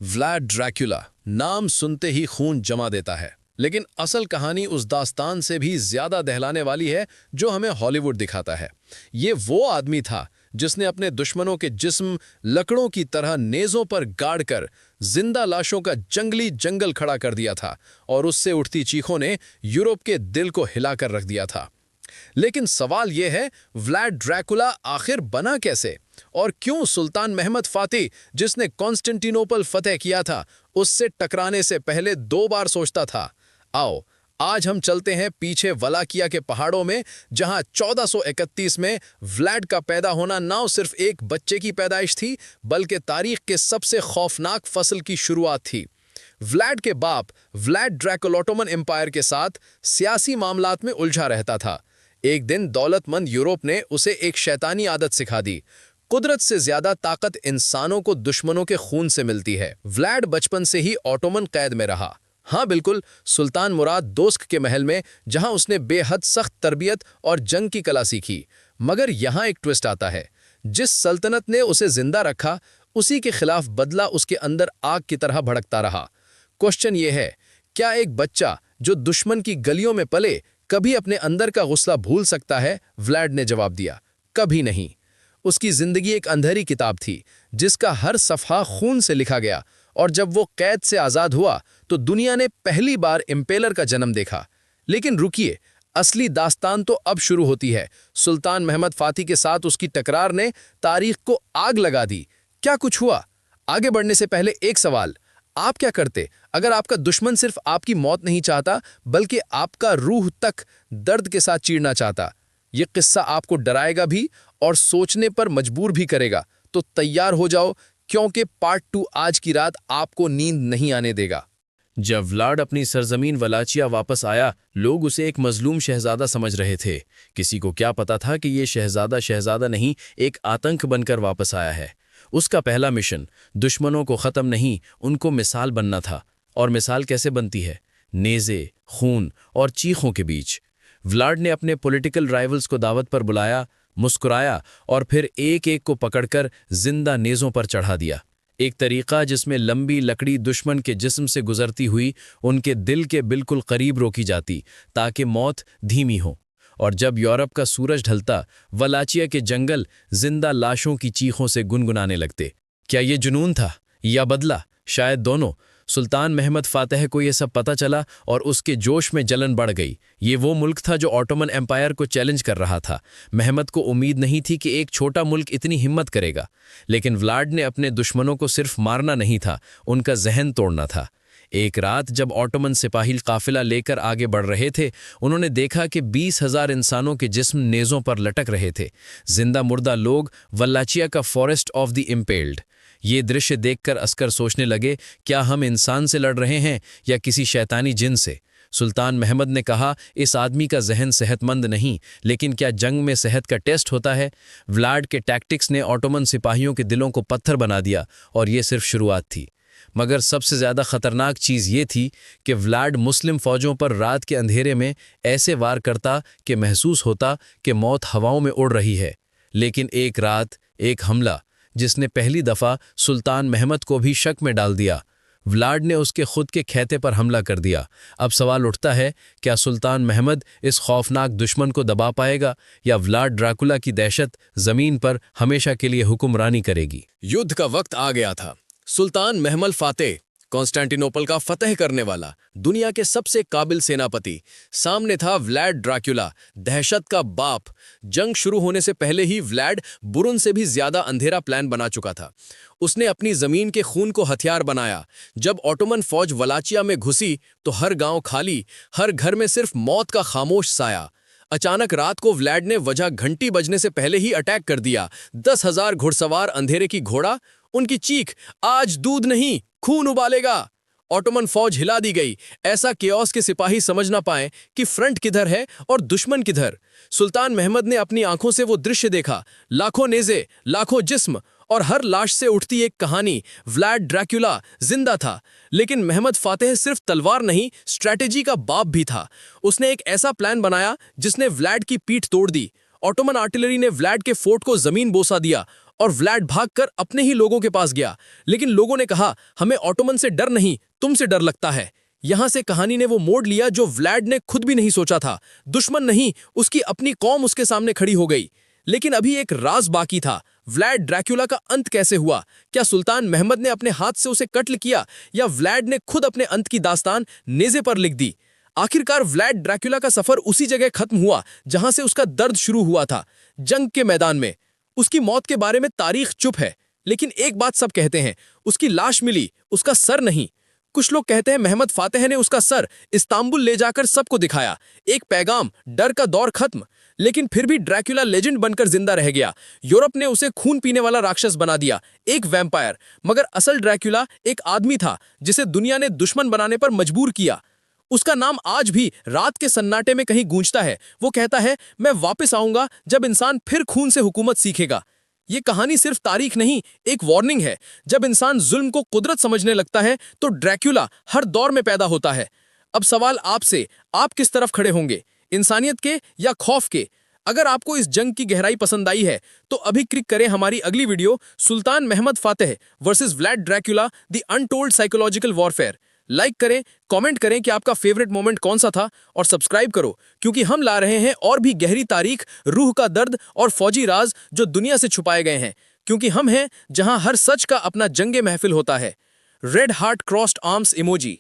व्लाड Dracula नाम सुनते ही खून जमा देता है, लेकिन असल कहानी उस दास्तान से भी ज्यादा दहलाने वाली है जो हमें हॉलीवुड दिखाता है। ये वो आदमी था जिसने अपने दुश्मनों के जिस्म लकड़ों की तरह नेज़ों पर गाड़कर जिंदा लाशों का जंगली जंगल खड़ा कर दिया था और उससे उठती चीखों ने यूरोप के दिल को हिलाकर रख दिया था। लेकिन सवाल यह है, व्लाड ड्रैकुला आखिर बना कैसे और क्यों सुल्तान महमद फातिह, जिसने कॉन्स्टेंटिनोपल फतेह किया था, उससे टकराने से पहले 2 बार सोचता था। आओ आज हम चलते हैं पीछे वलाकिया के पहाड़ों में, जहां 1431 में व्लाड का पैदा होना ना सिर्फ एक बच्चे की पैदाइश थी, बल्कि तारीख के सबसे खौफनाक फसल की शुरुआत थी। व्लाड के बाप व्लाड ड्रैकुला ओटोमन एम्पायर के साथ सियासी मामलात में उलझा रहता था। एक दिन दौलतमंद यूरोप ने उसे एक शैतानी आदत सिखा दी। कुदरत से ज्यादा ताकत इंसानों को दुश्मनों के खून से मिलती है। व्लाड बचपन से ही ओटोमन कैद में रहा। हाँ बिल्कुल, सुल्तान मुराद दोस्त के महल में, जहां उसने बेहद सख्त तरबियत और जंग की कला सीखी। मगर यहां एक ट्विस्ट आता है। जिस सल्तनत ने उसे जिंदा रखा, उसी के खिलाफ बदला उसके अंदर आग की तरह भड़कता रहा। क्वेश्चन ये है, क्या एक बच्चा जो दुश्मन की गलियों में पले कभी अपने अंदर का गुस्सा भूल सकता है? व्लाड ने जवाब दिया, कभी नहीं। उसकी जिंदगी एक अंधेरी किताब थी जिसका हर सफ़हा खून से लिखा गया, और जब वो कैद से आज़ाद हुआ तो दुनिया ने पहली बार इम्पेलर का जन्म देखा। लेकिन रुकिए, असली दास्तान तो अब शुरू होती है। सुल्तान महमद फातिह के साथ उसकी टकरार ने तारीख को आग लगा दी। क्या कुछ हुआ? आगे बढ़ने से पहले एक सवाल, आप क्या करते अगर आपका दुश्मन सिर्फ आपकी मौत नहीं चाहता, बल्कि आपका रूह तक दर्द के साथ चीरना चाहता? यह किस्सा आपको डराएगा भी और सोचने पर मजबूर भी करेगा। तो तैयार हो जाओ, क्योंकि पार्ट 2 आज की रात आपको नींद नहीं आने देगा। जब व्लाड अपनी सरजमीन वलाचिया वापस आया, लोग उसे एक मजलूम शहजादा समझ रहे थे। किसी को क्या पता था कि ये शहजादा नहीं, एक आतंक बनकर वापस आया है। उसका पहला मिशन दुश्मनों को ख़त्म नहीं, उनको मिसाल बनना था। और मिसाल कैसे बनती है? नेज़े, खून और चीखों के बीच। व्लाड ने अपने पॉलिटिकल राइवल्स को दावत पर बुलाया, मुस्कुराया और फिर एक एक को पकड़कर जिंदा नेज़ों पर चढ़ा दिया। एक तरीक़ा जिसमें लंबी लकड़ी दुश्मन के जिस्म से गुजरती हुई उनके दिल के बिल्कुल करीब रोकी जाती, ताकि मौत धीमी हो। और जब यूरोप का सूरज ढलता, वलाचिया के जंगल जिंदा लाशों की चीखों से गुनगुनाने लगते। क्या ये जुनून था या बदला? शायद दोनों। सुल्तान महमद फातिह को यह सब पता चला और उसके जोश में जलन बढ़ गई। ये वो मुल्क था जो ऑटोमन एम्पायर को चैलेंज कर रहा था। महमद को उम्मीद नहीं थी कि एक छोटा मुल्क इतनी हिम्मत करेगा। लेकिन व्लाड ने अपने दुश्मनों को सिर्फ मारना नहीं था, उनका जहन तोड़ना था। एक रात जब ऑटोमन सिपाही काफिला लेकर आगे बढ़ रहे थे, उन्होंने देखा कि 20,000 इंसानों के जिस्म नेज़ों पर लटक रहे थे। जिंदा मुर्दा लोग, वल्लाचिया का फॉरेस्ट ऑफ द इम्पेल्ड। ये दृश्य देखकर अस्कर सोचने लगे, क्या हम इंसान से लड़ रहे हैं या किसी शैतानी जिन से? सुल्तान महमद ने कहा, इस आदमी का जहन सेहतमंद नहीं, लेकिन क्या जंग में सेहत का टेस्ट होता है? व्लाड के टैक्टिक्स ने ऑटोमन सिपाहियों के दिलों को पत्थर बना दिया, और ये सिर्फ शुरुआत थी। मगर सबसे ज़्यादा ख़तरनाक चीज़ ये थी कि व्लाड मुस्लिम फ़ौजों पर रात के अंधेरे में ऐसे वार करता कि महसूस होता कि मौत हवाओं में उड़ रही है। लेकिन एक रात, एक हमला, जिसने पहली दफ़ा सुल्तान महमद को भी शक में डाल दिया। व्लाड ने उसके खुद के खैते पर हमला कर दिया। अब सवाल उठता है, क्या सुल्तान महमद इस खौफनाक दुश्मन को दबा पाएगा, या व्लाड ड्रैकुला की दहशत ज़मीन पर हमेशा के लिए हुक्मरानी करेगी? युद्ध का वक्त आ गया था। सुल्तान महमद फातिह, कॉन्स्टेंटिनोपल का फतेह करने वाला दुनिया के सबसे काबिल सेनापति, सामने था व्लाड ड्रैकुला, दहशत का बाप। जंग शुरू होने से पहले ही व्लाड बुरुन से भी ज्यादा अंधेरा प्लान बना चुका था। उसने अपनी जमीन के खून को हथियार बनाया। जब ऑटोमन फौज वलाचिया में घुसी तो हर गांव खाली, हर घर में सिर्फ मौत का खामोश साया। अचानक रात को व्लाड ने वजह घंटी बजने से पहले ही अटैक कर दिया। 10,000 घुड़सवार, अंधेरे की घोड़ा, उनकी चीख, आज दूध नहीं खून उबालेगा। ऑटोमन फौज हिला दी गई। ऐसा केओस के सिपाही समझ ना पाए कि फ्रंट किधर है और दुश्मन किधर। सुल्तान महमद ने अपनी आंखों से वो दृश्य देखा, लाखों नेज़े, लाखों जिस्म, और हर लाश से उठती एक कहानी। व्लाड ड्रैकुला जिंदा था, लेकिन महमद फातिह सिर्फ तलवार नहीं, स्ट्रैटेजी का बाप भी था। उसने एक ऐसा प्लान बनाया जिसने व्लाड की पीठ तोड़ दी, ऑटोमन आर्टिलरी ने व्लाड के फोर्ट को जमीन बोसा दिया और व्लाड भागकर अपने ही लोगों के पास गया। लेकिन लोगों ने कहा, हमें ऑटोमन से डर नहीं, तुमसे डर लगता है। यहां से कहानी ने वो मोड़ लिया जो व्लाड ने खुद भी नहीं सोचा था। दुश्मन नहीं, उसकी अपनी कौम उसके सामने खड़ी हो गई। लेकिन अभी एक राज बाकी था। व्लाड ड्रैक्युला का अंत कैसे हुआ? क्या सुल्तान महमद ने अपने हाथ से उसे कत्ल किया या व्लाड ने खुद अपने अंत की दास्तान नेज़े पर लिख दी? आखिरकार व्लाड ड्रैक्युला का सफर उसी जगह खत्म हुआ जहां से उसका दर्द शुरू हुआ था, जंग के मैदान में। उसकी मौत के बारे में तारीख चुप है, लेकिन एक बात सब कहते हैं, उसकी लाश मिली, उसका सर नहीं। कुछ लोग कहते हैं महमद फातेह ने उसका सर इस्तांबुल ले जाकर सबको दिखाया। एक पैगाम, डर का दौर खत्म। लेकिन फिर भी ड्रैक्युला लेजेंड बनकर जिंदा रह गया। यूरोप ने उसे खून पीने वाला राक्षस बना दिया, एक वैम्पायर। मगर असल ड्रैक्युला एक आदमी था जिसे दुनिया ने दुश्मन बनाने पर मजबूर किया। उसका नाम आज भी रात के सन्नाटे में कहीं गूंजता है। वो कहता है, मैं वापस आऊंगा जब इंसान फिर खून से हुकूमत सीखेगा। ये कहानी सिर्फ तारीख नहीं, एक वार्निंग है। जब इंसान जुल्म को कुदरत समझने लगता है तो ड्रैक्युला हर दौर में पैदा होता है। अब सवाल आपसे, आप किस तरफ खड़े होंगे, इंसानियत के या खौफ के? अगर आपको इस जंग की गहराई पसंद आई है तो अभी क्लिक करें हमारी अगली video, Sultan Mehmed Fateh versus Vlad Dracula, the untold psychological warfare. Like करें, कमेंट करें कि आपका फेवरेट मोमेंट कौन सा था, और सब्सक्राइब करो क्योंकि हम ला रहे हैं और भी गहरी तारीख, रूह का दर्द और फौजी राज जो दुनिया से छुपाए गए हैं। क्योंकि हम हैं जहां हर सच का अपना जंगे महफिल होता है। Red heart crossed arms emoji.